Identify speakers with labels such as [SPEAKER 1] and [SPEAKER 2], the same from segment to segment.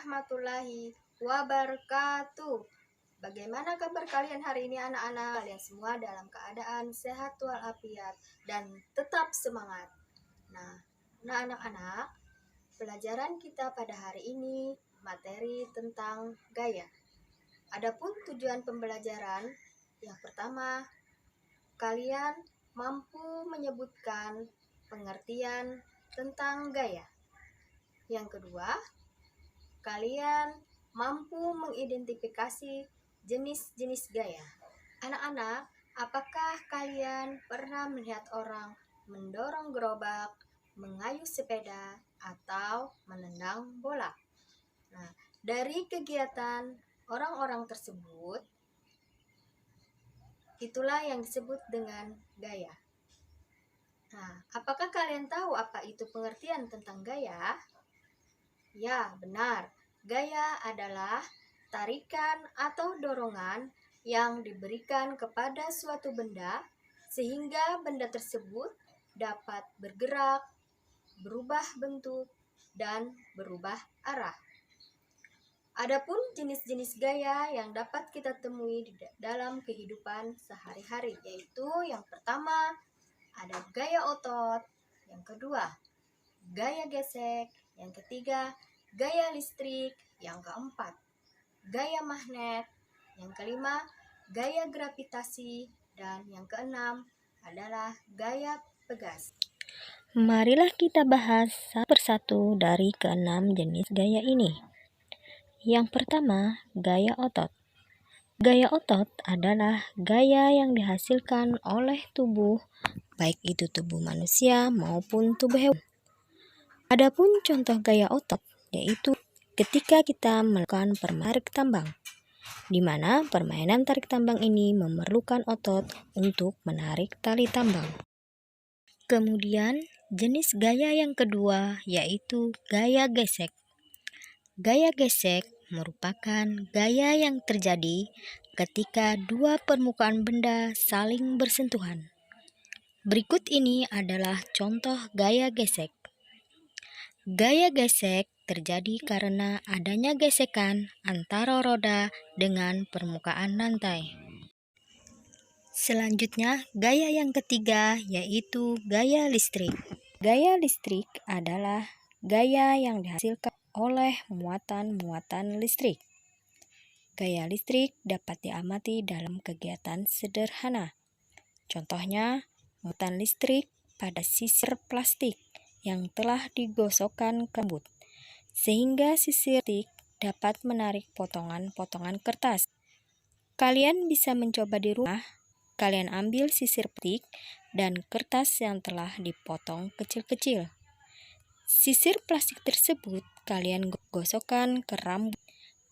[SPEAKER 1] warahmatullahi wabarakatuh. Bagaimana kabar kalian hari ini anak-anak? Kalian semua dalam keadaan sehat walafiat dan tetap semangat. Nah, anak-anak, pelajaran kita pada hari ini materi tentang gaya. Adapun tujuan pembelajaran, yang pertama, kalian mampu menyebutkan pengertian tentang gaya. Yang kedua, kalian mampu mengidentifikasi jenis-jenis gaya. Anak-anak, apakah kalian pernah melihat orang mendorong gerobak, mengayuh sepeda, atau menendang bola? Nah, dari kegiatan orang-orang tersebut, itulah yang disebut dengan gaya. Nah, apakah kalian tahu apa itu pengertian tentang gaya? Ya, benar. Gaya adalah tarikan atau dorongan yang diberikan kepada suatu benda sehingga benda tersebut dapat bergerak, berubah bentuk, dan berubah arah. Adapun jenis-jenis gaya yang dapat kita temui di dalam kehidupan sehari-hari, yaitu yang pertama ada gaya otot, yang kedua gaya gesek, yang ketiga gaya listrik, yang keempat gaya magnet, yang kelima gaya gravitasi, dan yang keenam adalah gaya pegas.
[SPEAKER 2] Marilah kita bahas satu persatu dari keenam jenis gaya ini. Yang pertama, gaya otot. Gaya otot adalah gaya yang dihasilkan oleh tubuh, baik itu tubuh manusia maupun tubuh hewan. Adapun contoh gaya otot yaitu ketika kita melakukan permainan tarik tambang, di mana permainan tarik tambang ini memerlukan otot untuk menarik tali tambang. Kemudian, jenis gaya yang kedua yaitu gaya gesek. Gaya gesek merupakan gaya yang terjadi ketika dua permukaan benda saling bersentuhan. Berikut ini adalah contoh gaya gesek. Gaya gesek terjadi karena adanya gesekan antara roda dengan permukaan lantai. Selanjutnya, gaya yang ketiga yaitu gaya listrik. Gaya listrik adalah gaya yang dihasilkan oleh muatan-muatan listrik. Gaya listrik dapat diamati dalam kegiatan sederhana. Contohnya, muatan listrik pada sisir plastik yang telah digosokkan ke rambut, sehingga sisir plastik dapat menarik potongan-potongan kertas. Kalian bisa mencoba di rumah. Kalian ambil sisir plastik dan kertas yang telah dipotong kecil-kecil. Sisir plastik tersebut kalian gosokkan ke rambut,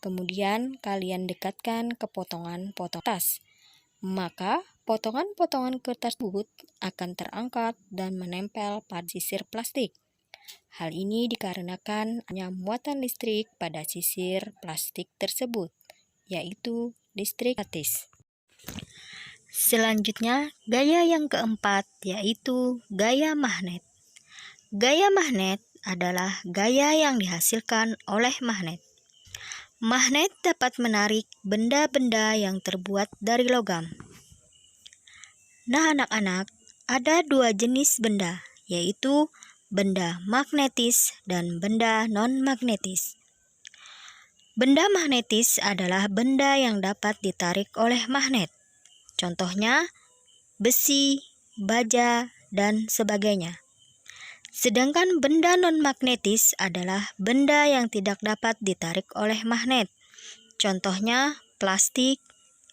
[SPEAKER 2] kemudian kalian dekatkan ke potongan-potongan kertas. Maka potongan-potongan kertas tersebut akan terangkat dan menempel pada sisir plastik. Hal ini dikarenakan hanya muatan listrik pada sisir plastik tersebut, yaitu listrik statis. Selanjutnya, gaya yang keempat yaitu gaya magnet. Gaya magnet adalah gaya yang dihasilkan oleh magnet. Magnet dapat menarik benda-benda yang terbuat dari logam. Nah, anak-anak, ada dua jenis benda, yaitu benda magnetis dan benda non-magnetis. Benda magnetis adalah benda yang dapat ditarik oleh magnet. Contohnya, besi, baja, dan sebagainya. Sedangkan benda non-magnetis adalah benda yang tidak dapat ditarik oleh magnet. Contohnya, plastik,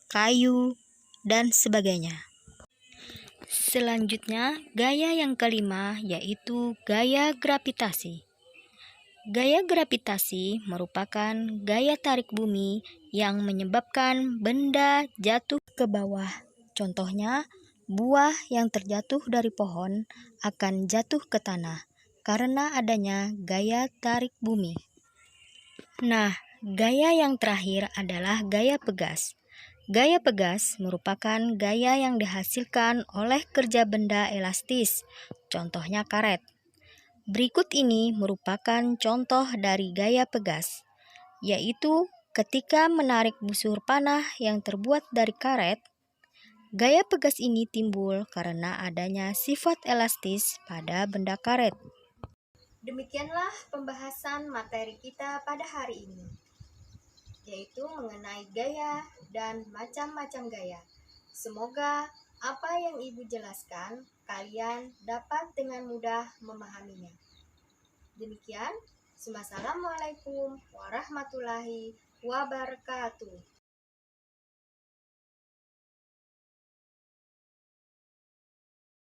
[SPEAKER 2] kayu, dan sebagainya. Selanjutnya, gaya yang kelima yaitu gaya gravitasi. Gaya gravitasi merupakan gaya tarik bumi yang menyebabkan benda jatuh ke bawah. Contohnya, buah yang terjatuh dari pohon akan jatuh ke tanah karena adanya gaya tarik bumi. Nah, gaya yang terakhir adalah gaya pegas. Gaya pegas merupakan gaya yang dihasilkan oleh kerja benda elastis, contohnya karet. Berikut ini merupakan contoh dari gaya pegas. yaitu ketika menarik busur panah yang terbuat dari karet. Gaya pegas ini timbul karena adanya sifat elastis pada benda karet.
[SPEAKER 1] Demikianlah pembahasan materi kita pada hari ini, yaitu mengenai gaya dan macam-macam gaya. Semoga apa yang Ibu jelaskan, kalian dapat dengan mudah memahaminya. Demikian, Assalamualaikum warahmatullahi wabarakatuh.